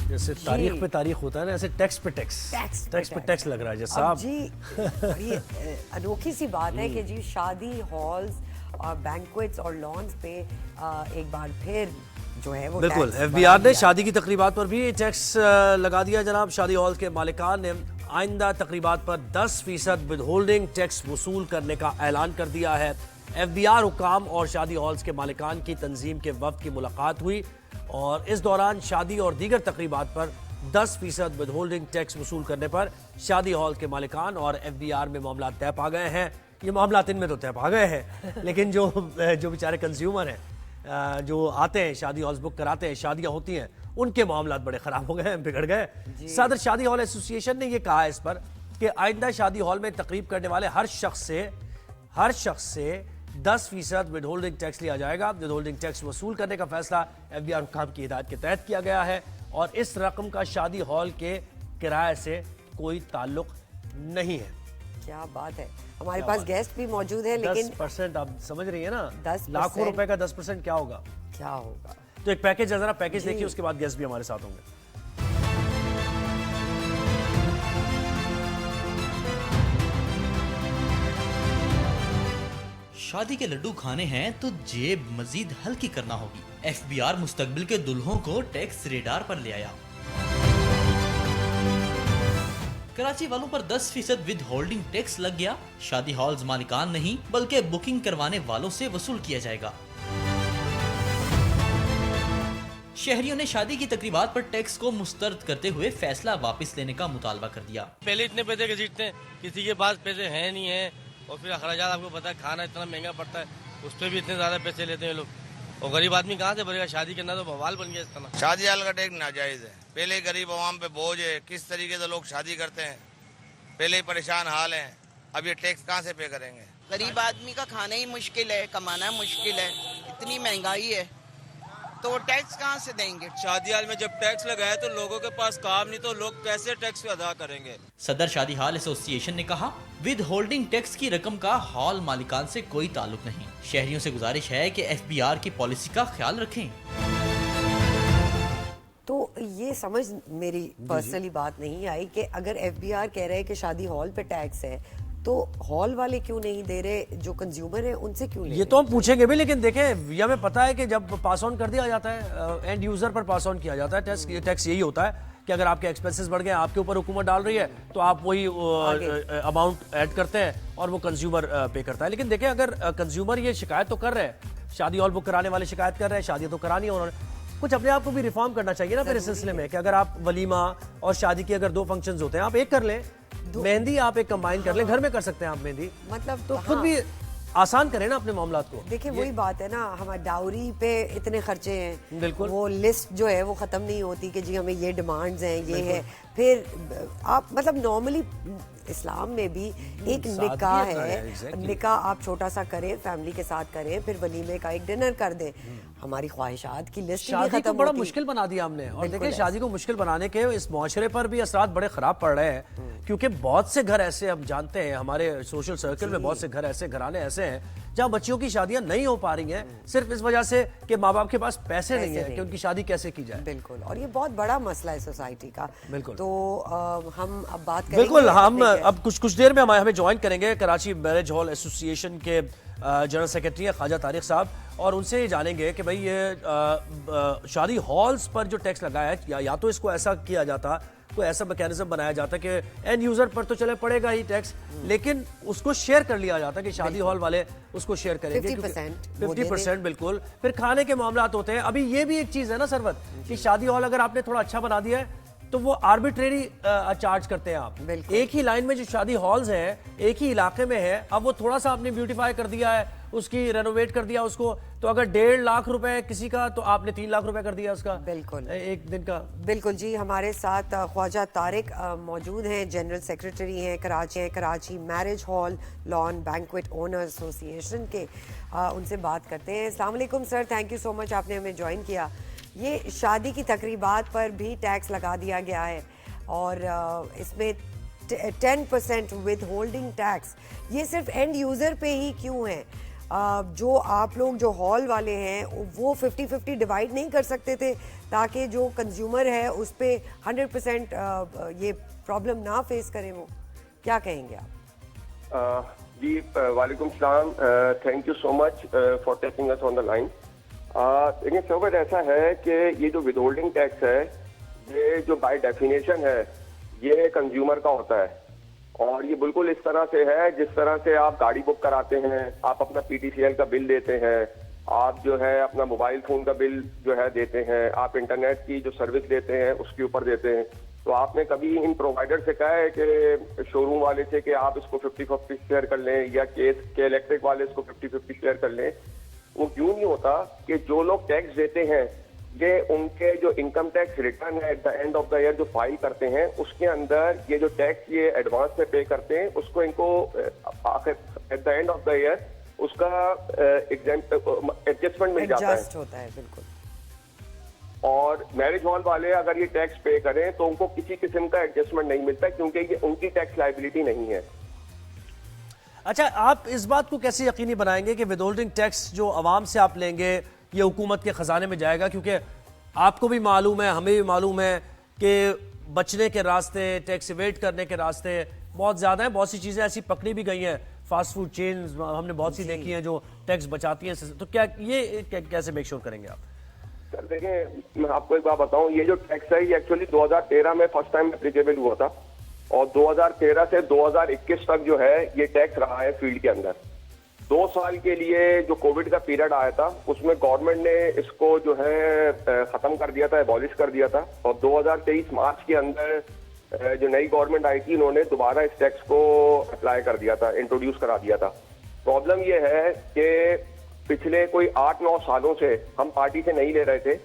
जैसे तारीख पे तारीख होता है ना, ऐसे टैक्स पे टैक्स लग रहा है जैसा अब जी ये अनोखी सी बात है कि जी शादी हॉल्स और बैंक्वेट्स और लॉन्स पे एक बार फिर जो है वो बिल्कुल टैक्स एफबीआर बढ़ा ने दिया। शादी की तकरीबात पर भी टैक्स लगा दिया जनाब। शादी हॉल के मालिकान ने आइंदा तकरीबात पर 10% विदहोल्डिंग टैक्स वसूल करने का ऐलान कर दिया है। एफबीआर हुकाम और शादी हॉल्स के मालिकान की तंजीम के वक्त की मुलाकात हुई और इस दौरान शादी और दीगर तकरीबात पर 10% विदहोल्डिंग टैक्स वसूल करने पर शादी हॉल के मालिकान और एफबीआर में मामला तय पा गए हैं। ये मामला इनमें तो तय पा गए हैं, लेकिन जो बेचारे कंज्यूमर हैं, जो आते हैं शादी हॉल्स बुक कराते हैं, शादियां होती हैं, उनके मामला बड़े खराब हो गए हैं, बिगड़ गए। सदर शादी हॉल एसोसिएशन ने यह कहा है इस पर कि आइंदा शादी हॉल में तकरीब करने वाले हर शख्स से 10% विदहोल्डिंग टैक्स लिया जाएगा। विदहोल्डिंग टैक्स वसूल करने का फैसला एफबीआर हुकाम की हिदायत के तहत किया गया है और इस रकम का शादी हॉल के किराए से कोई ताल्लुक नहीं है। क्या बात है। हमारे पास गेस्ट भी मौजूद है, लेकिन 10% आप समझ रही है ना, 10% लाखों रुपए का 10% क्या होगा। क्या होगा। तो एक पैकेज है, जरा पैकेज देखिए, उसके बाद गेस्ट भी हमारे साथ होंगे। शादी के लड्डू खाने हैं तो जेब मजीद हल्की करना होगी। एफबीआर मुस्तकबिल के दुल्हों को टैक्स रेडार पर ले आया। कराची वालों पर 10% विद होल्डिंग टैक्स लग गया। शादी हॉल्स मालिकान नहीं बल्कि बुकिंग करवाने वालों से वसूल किया जाएगा। शहरियों ने शादी की तकरीबात पर टैक्स को मुस्तरद करते हुए फैसला वापस लेने का मुतालबा कर दिया। पहले इतने पैसे घसीटते हैं, किसी के पास पैसे हैं नहीं है, और फिर अखराजात आपको पता है, खाना इतना महंगा पड़ता है, उस पर भी इतने ज्यादा पैसे लेते हैं लोग, और गरीब आदमी कहाँ से भरेगा। शादी करना तो बवाल बन गया इतना। शादी हाल का टैक्स नाजायज है। पहले गरीब आवाम पे बोझ है, किस तरीके से लोग शादी करते हैं, पहले ही परेशान हाल है, अब ये टैक्स कहाँ से पे करेंगे। गरीब आदमी का खाना ही मुश्किल है, कमाना मुश्किल है, इतनी महंगाई है, तो टैक्स कहाँ से देंगे। शादी हाल में जब टैक्स लगाया तो लोगों के पास काम नहीं, तो लोग कैसे टैक्स अदा करेंगे। सदर शादी हॉल एसोसिएशन ने कहा, विद होल्डिंग टैक्स की रकम का हॉल मालिकान से कोई ताल्लुक नहीं। शहरियों से गुजारिश है कि एफबीआर की पॉलिसी का ख्याल रखें। तो ये समझ मेरी पर्सनली बात नहीं आई कि अगर एफबीआर कह रहे हैं कि शादी हॉल पे टैक्स है, तो हॉल वाले क्यों नहीं दे रहे, जो कंज्यूमर है उनसे क्यों ले ये तो हम पूछेंगे भी, लेकिन देखें ये हमें पता है कि जब पास ऑन कर दिया जाता है, एंड यूजर पर पास ऑन किया जाता है टैक्स यही होता है कि अगर आपके एक्सपेंसेस बढ़ गए, आपके ऊपर हुकूमत डाल रही है, तो आप वही अमाउंट ऐड करते हैं और वो कंज्यूमर पे करता है। लेकिन देखें, अगर कंज्यूमर ये शिकायत तो कर रहे हैं, शादी हॉल बुक कराने वाले शिकायत कर रहे हैं, शादी तो करानी है उन्होंने, कुछ अपने आप को भी रिफॉर्म करना चाहिए ना फिर इस सिलसिले में, कि अगर आप वलीमा और शादी की अगर 2 फंक्शंस होते हैं, आप एक कर लें, मेहंदी आप एक कंबाइन कर लें, घर में कर सकते हैं आप मेहंदी, मतलब तो खुद भी आसान करें ना अपने मामलात को। देखिए वही बात है ना, हमारे डाउरी पे इतने खर्चे हैं, बिल्कुल, वो लिस्ट जो है वो खत्म नहीं होती कि जी हमें ये डिमांड्स हैं, ये है। फिर आप मतलब नॉर्मली इस्लाम में भी एक निकाह है, निकाह आप छोटा सा करें, फैमिली के साथ करें, फिर वलीमे का एक डिनर कर दें। हमारी ख्वाहिशात की लिस्ट शादी को बड़ा मुश्किल बना दिया हमने, और देखिए शादी को मुश्किल बनाने के इस मुआशरे पर भी असरात बड़े खराब पड़ रहे हैं, क्योंकि बहुत से घर ऐसे हम जानते हैं, हमारे सोशल सर्कल में बहुत से घर ऐसे, घराने ऐसे हैं जहाँ बच्चियों की शादियां नहीं हो पा रही हैं, सिर्फ इस वजह से कि माँ बाप के पास पैसे नहीं है कि उनकी शादी कैसे की जाए। बिल्कुल, और ये बहुत बड़ा मसला है सोसाइटी का। बिल्कुल, तो हम अब बात करेंगे। बिल्कुल, हम अब कुछ देर में हमें ज्वाइन करेंगे कराची मैरिज हॉल एसोसिएशन के जनरल सेक्रेटरी है ख्वाजा तारिक साहब, और उनसे ये जानेंगे कि भाई ये शादी हॉल्स पर जो टैक्स लगाया है, या तो इसको ऐसा किया जाता, कोई ऐसा मैकेनिज्म बनाया जाता कि एंड यूजर पर तो चले पड़ेगा ही टैक्स, लेकिन उसको शेयर कर लिया जाता कि शादी हॉल वाले उसको शेयर करेंगे 50%। बिल्कुल, फिर खाने के मामलात होते हैं। अभी ये भी एक चीज है ना सरवत, कि शादी हॉल अगर आपने थोड़ा अच्छा बना दिया है तो वो आर्बिट्रेरी चार्ज करते हैं आप। एक ही लाइन में जो शादी हॉल्स हैं, एक ही इलाके में है, अब वो थोड़ा सा आपने ब्यूटीफाई कर दिया है, उसकी रेनोवेट कर दिया उसको, तो अगर 1.5 लाख रुपए किसी का, तो आपने 3 लाख रुपए कर दिया उसका। बिल्कुल, एक दिन का। बिल्कुल जी। हमारे साथ ख्वाजा तारिक मौजूद हैं, जनरल सेक्रेटरी हैं Karachi marriage hall lawn banquet owner association के। उनसे बात करते हैं। अस्सलाम वालेकुम sir, thank you so much, आपने हमें ज्वाइन किया। ये शादी की तकरीबात पर भी टैक्स लगा दिया गया है, और इसमें 10% विद होल्डिंग टैक्स, ये सिर्फ एंड यूज़र पे ही क्यों है? जो आप लोग जो हॉल वाले हैं वो 50-50 डिवाइड नहीं कर सकते थे ताकि जो कंज्यूमर है उस पे 100% ये प्रॉब्लम ना फेस करें? वो क्या कहेंगे आप? जी वालेकुम सलाम, thank you so much for taking us on the line. लेकिन सर ऐसा है कि ये जो विदहोल्डिंग टैक्स है ये जो बाय डेफिनेशन है ये कंज्यूमर का होता है, और ये बिल्कुल इस तरह से है जिस तरह से आप गाड़ी बुक कराते हैं, आप अपना PTCL का बिल देते हैं, आप जो है अपना मोबाइल फोन का बिल जो है देते हैं, आप इंटरनेट की जो सर्विस देते हैं उसके ऊपर देते हैं। तो आपने कभी इन प्रोवाइडर से कहा है कि शोरूम वाले से कि आप इसको 50-50 शेयर कर लें, या के इलेक्ट्रिक वाले इसको 50-50 शेयर कर लें? वो क्यों नहीं होता कि जो लोग टैक्स देते हैं ये उनके जो इनकम टैक्स रिटर्न है at the end of the year जो फाइल करते हैं उसके अंदर ये जो टैक्स ये एडवांस में पे करते हैं उसको इनको at the end of the year उसका एडजस्टमेंट मिल जाता है। एडजस्ट होता है, बिल्कुल। और मैरिज हॉल वाले अगर ये टैक्स पे करें तो उनको किसी किस्म का एडजस्टमेंट नहीं मिलता क्योंकि ये उनकी टैक्स लायबिलिटी नहीं है। अच्छा, आप इस बात को कैसे यकीनी बनाएंगे कि विदहोल्डिंग टैक्स जो आवाम से आप लेंगे ये हुकूमत के खजाने में जाएगा? क्योंकि आपको भी मालूम है, हमें भी मालूम है कि बचने के रास्ते, टैक्स इवेट करने के रास्ते बहुत ज़्यादा हैं। बहुत सी चीज़ें ऐसी पकड़ी भी गई हैं, फास्ट फूड चेन हमने बहुत सी देखी हैं जो टैक्स बचाती हैं। तो क्या ये कैसे मेक श्योर करेंगे आप? सर देखें, मैं आपको एक बात बताऊं, ये जो टैक्स है ये एक्चुअली 2013 में फर्स्ट टाइम एप्लीकेबल हुआ था, और 2013 से 2021 तक जो है ये टैक्स रहा है फील्ड के अंदर। 2 साल के लिए जो कोविड का पीरियड आया था उसमें गवर्नमेंट ने इसको जो है खत्म कर दिया था, एबॉलिश कर दिया था, और 2023 मार्च के अंदर जो नई गवर्नमेंट आई थी उन्होंने दोबारा इस टैक्स को अप्लाई कर दिया था, इंट्रोड्यूस करा दिया था। प्रॉब्लम ये है कि पिछले कोई 8-9 सालों से हम पार्टी से नहीं ले रहे थे,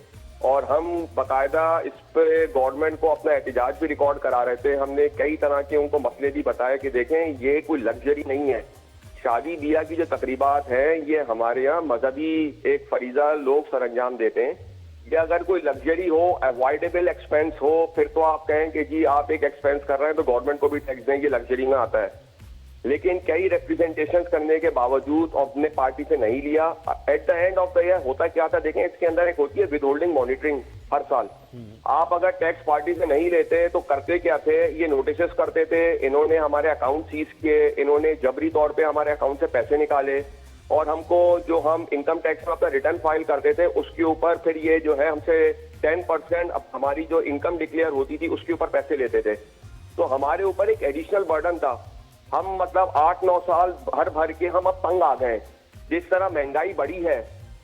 और हम बाकायदा इस पे गवर्नमेंट को अपना एहतजाज भी रिकॉर्ड करा रहे थे। हमने कई तरह के उनको मसले भी बताए कि देखें ये कोई लग्जरी नहीं है, शादी ब्याह की जो तकरीबात हैं ये हमारे यहाँ मजहबी एक फरीजा लोग सरंजाम देते हैं। ये अगर कोई लग्जरी हो, अवॉइडेबल एक्सपेंस हो, फिर तो आप कहें कि जी आप एक एक्सपेंस कर रहे हैं तो गवर्नमेंट को भी टैक्स दें, ये लग्जरी में आता है। लेकिन कई रिप्रेजेंटेशन करने के बावजूद अपने पार्टी से नहीं लिया। At the end of the year होता क्या था देखें, इसके अंदर एक होती है विदहोल्डिंग मॉनिटरिंग हर साल। आप अगर टैक्स पार्टी से नहीं लेते तो करते क्या थे, ये नोटिस करते थे, इन्होंने हमारे अकाउंट सीज किए, इन्होंने जबरी तौर पे हमारे अकाउंट से पैसे निकाले, और हमको जो हम इनकम टैक्स में अपना रिटर्न फाइल करते थे उसके ऊपर फिर ये जो है हमसे 10% अब हमारी जो इनकम डिक्लेयर होती थी उसके ऊपर पैसे लेते थे। तो हमारे ऊपर एक एडिशनल बर्डन था। हम मतलब 8-9 साल भर भर के हम अब तंग आ गए। जिस तरह महंगाई बढ़ी है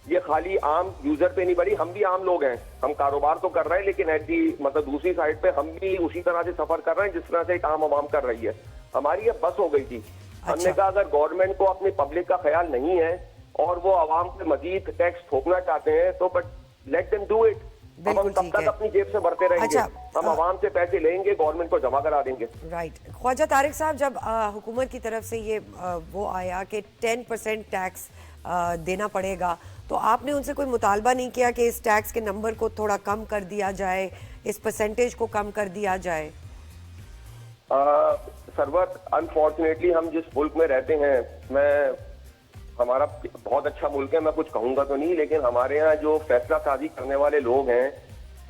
ये खाली आम यूजर पे नहीं बढ़ी, हम भी आम लोग हैं, हम कारोबार तो कर रहे हैं लेकिन एट दी मतलब दूसरी साइड पे हम भी उसी तरह से सफर कर रहे हैं जिस तरह से एक आम आवाम कर रही है। हमारी ये बस हो गई थी। हमने कहा अगर गवर्नमेंट को अपनी पब्लिक का ख्याल नहीं है और वो आवाम पे मजीद टैक्स ठोकना चाहते हैं तो but let them do it. हम तब तक अपनी जेब से भरते रहेंगे। हम आवाम से पैसे लेंगे, गवर्नमेंट को जमा करा देंगे। राइट। ख्वाजा तारिक साहब, जब हुकूमत की तरफ से ये वो आया कि 10% टैक्स देना पड़ेगा, तो आपने उनसे कोई मुतालबा नहीं किया कि इस टैक्स के नंबर को थोड़ा कम कर दिया जाए, इस परसेंटेज को कम कर दिया जाए? सरवर, अनफॉर्चुनेटली हम जिस मुल्क में रहते हैं, हमारा बहुत अच्छा मुल्क है, मैं कुछ कहूंगा तो नहीं, लेकिन हमारे यहाँ जो फैसला साजी करने वाले लोग हैं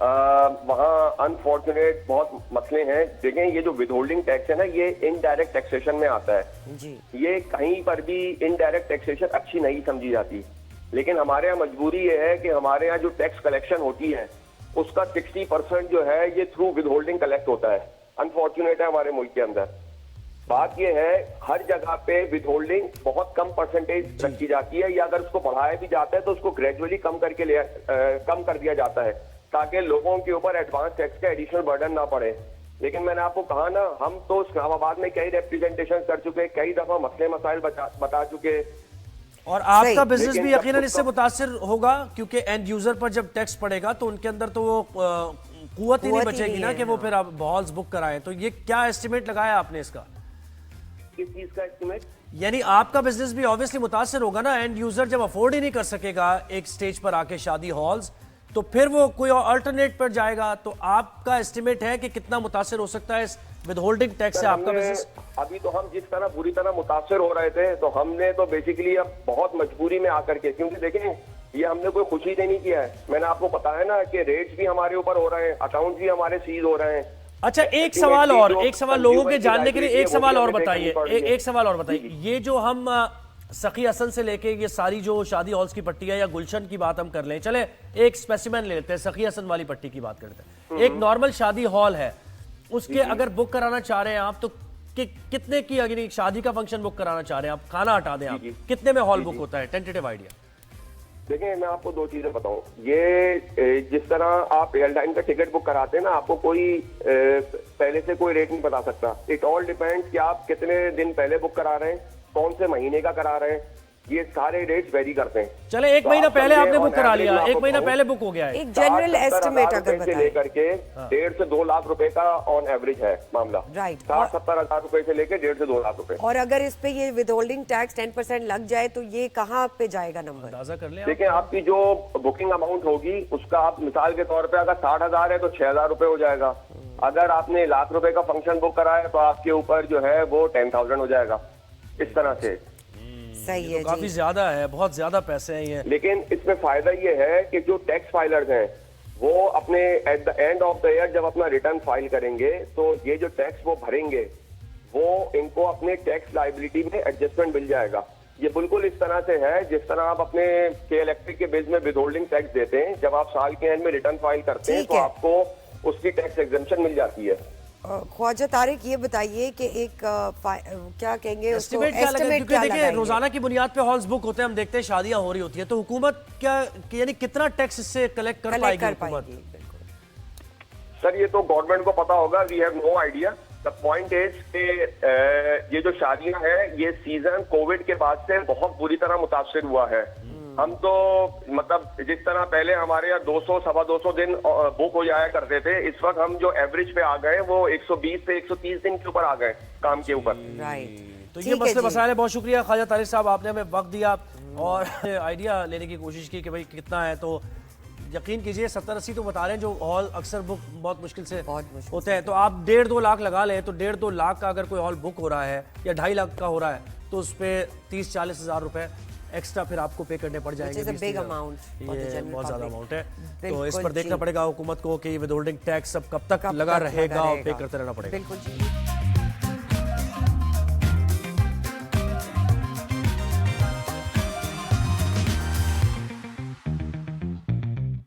वहाँ अनफॉर्चुनेट बहुत मसले हैं। देखें, ये जो विदहोल्डिंग टैक्स है ना, ये इनडायरेक्ट टैक्सेशन में आता है जी। ये कहीं पर भी इनडायरेक्ट टैक्सेशन अच्छी नहीं समझी जाती, लेकिन हमारे यहाँ मजबूरी ये है कि हमारे यहाँ जो टैक्स कलेक्शन होती है उसका 60% जो है ये थ्रू विदहोल्डिंग कलेक्ट होता है। अनफॉर्चुनेट है हमारे मुल्क के अंदर। बात यह है हर जगह पे विदहोल्डिंग बहुत कम परसेंटेज रखी जाती है, या अगर उसको बढ़ाया भी जाता है तो उसको ग्रेजुअली कम कर दिया जाता है ताकि लोगों के ऊपर एडवांस टैक्स का एडिशनल बर्डन ना पड़े। लेकिन मैंने आपको कहा ना, हम तो इस्लामाबाद में कई रिप्रेजेंटेशन कर चुके, कई दफा मसले मसाइल बता चुके, और आपका बिजनेस भी यकीनन इससे मुतासिर होगा क्योंकि एंड यूजर पर जब टैक्स पड़ेगा तो उनके अंदर तो वो कुव्वत ही नहीं बचेगी ना कि वो फिर आप हॉल्स बुक कराएं। तो ये क्या एस्टिमेट लगाया आपने इसका? किस चीज का एस्टिमेट? यानी आपका बिजनेस भी ऑब्वियसली मुतासिर होगा ना, एंड यूजर जब अफोर्ड ही नहीं कर सकेगा एक स्टेज पर आके शादी हॉल्स, तो फिर वो कोई अल्टरनेट पर जाएगा। तो आपका एस्टिमेट है कि कितना मुतासिर हो सकता है इस विद होल्डिंग टैक्स से आपका हमने- बिजनेस? अभी तो हम जिस तरह बुरी तरह मुतासर हो रहे थे, तो हमने तो बेसिकली अब बहुत मजबूरी में आकर के, क्योंकि देखें ये हमने कोई खुशी से नहीं किया है। मैंने आपको बताया ना कि रेट्स भी हमारे ऊपर हो रहे हैं, अकाउंट भी हमारे सीज हो रहे हैं। अच्छा, एक सवाल लोगों के जानने के लिए एक सवाल और बताइए, एक सवाल और बताइए, ये जो हम सखी हसन से लेके ये सारी जो शादी हॉल्स की पट्टी है या गुलशन की बात हम कर लें, चले एक स्पेसिमेन ले लेते हैं, सखी हसन वाली पट्टी की बात करते हैं। एक नॉर्मल शादी हॉल है, उसके अगर बुक कराना चाह रहे हैं आप तो कितने की, अगर एक शादी का फंक्शन बुक कराना चाह रहे हैं आप, खाना हटा दें आप, कितने में हॉल बुक होता है? Tentative idea. देखिए मैं आपको दो चीजें बताऊं। ये जिस तरह आप एयरलाइन का टिकट बुक कराते हैं ना, आपको कोई पहले से कोई रेट नहीं बता सकता। इट ऑल डिपेंड्स कि आप कितने दिन पहले बुक करा रहे हैं, कौन से महीने का करा रहे हैं, ये सारे रेट्स वेरी करते हैं। चले एक तो महीना आप पहले समझे, आपने बुक on करा average लिया, मैं एक आपको महीना कहूं, पहले बुक हो गया है, एक जनरल 60-70 एस्टिमेट हज़ार अगर रुपए से बताएं। लेकर के 1.5 से 2 लाख रुपए का ऑन एवरेज है मामला। Right. 60-70 हज़ार रुपए से लेकर 1.5 से 2 लाख रुपए। और अगर इस पे ये विदहोल्डिंग टैक्स 10% लग जाए तो ये कहाँ पे जाएगा नंबर? अंदाजा कर लें आप। देखिए आपकी जो बुकिंग अमाउंट होगी उसका, आप मिसाल के तौर पे अगर 60,000 है तो 6,000 रुपए हो जाएगा। अगर आपने लाख रुपए का फंक्शन बुक कराया है तो आपके ऊपर जो है वो 10,000 हो जाएगा। इस तरह से सही है काफी जी। ज्यादा है, बहुत ज्यादा पैसे हैं ये। लेकिन इसमें फायदा ये है कि जो टैक्स फाइलर्स हैं वो अपने at the end of the year जब अपना रिटर्न फाइल करेंगे तो ये जो टैक्स वो भरेंगे वो इनको अपने टैक्स लाइबिलिटी में एडजस्टमेंट मिल जाएगा। ये बिल्कुल इस तरह से है जिस तरह आप अपने के इलेक्ट्रिक के बिल में विदहोल्डिंग टैक्स देते हैं, जब आप साल के एंड में रिटर्न फाइल करते हैं ठीक तो है। आपको उसकी टैक्स एग्जेम्पशन मिल जाती है। ख्वाजा तारिक ये बताइए कि एक क्या कहेंगे उसको, एस्टिमेट क्या लगे? estimate क्योंकि क्या देखिए लगाएंगे? रोजाना की बुनियाद पे हॉल्स बुक होते हैं, हम देखते हैं शादियां हो रही होती है, तो हुकूमत क्या यानी कितना टैक्स इससे कलेक्ट कर कलेक्ट पाएगी कर हुकूमत? पाएगी, बिल्कुल। सर ये तो गवर्नमेंट को पता होगा, we have no idea. The point is के ये जो शादियां हैं ये सीजन कोविड के बाद से बहुत बुरी तरह मुतासर हुआ है। हम तो मतलब जिस तरह पहले हमारे यहाँ 200-225 दिन बुक हो जाया करते थे, इस वक्त हम जो एवरेज पे आ गए वो 120 से 130 दिन के ऊपर आ गए काम के ऊपर। राइट, तो ये ठीक है मसले जी। मसाइल है। बहुत शुक्रिया ख्वाजा तारिक साहब, आपने हमें वक्त दिया और आइडिया लेने की कोशिश की कि भाई कितना है। तो यकीन कीजिए 70-80 तो बता रहे हैं जो हॉल अक्सर बुक बहुत मुश्किल से होते हैं। तो आप 1.5-2 लाख लगा लें तो 1.5-2 लाख का अगर कोई हॉल बुक हो रहा है या 2.5 लाख का हो रहा है तो उस पर 30-40 हज़ार रुपए एक्स्ट्रा फिर आपको पे करने पड़ जाएंगे। Which is a big amount for the ये general बहुत ज्यादा public. अमाउंट है। तो बिल्कुल इस पर देखना जी। पड़ेगा हुकूमत को कि विद होल्डिंग टैक्स अब कब तक कब लगा तक रहेगा और पे रहेगा? करते रहना पड़ेगा। बिल्कुल जी।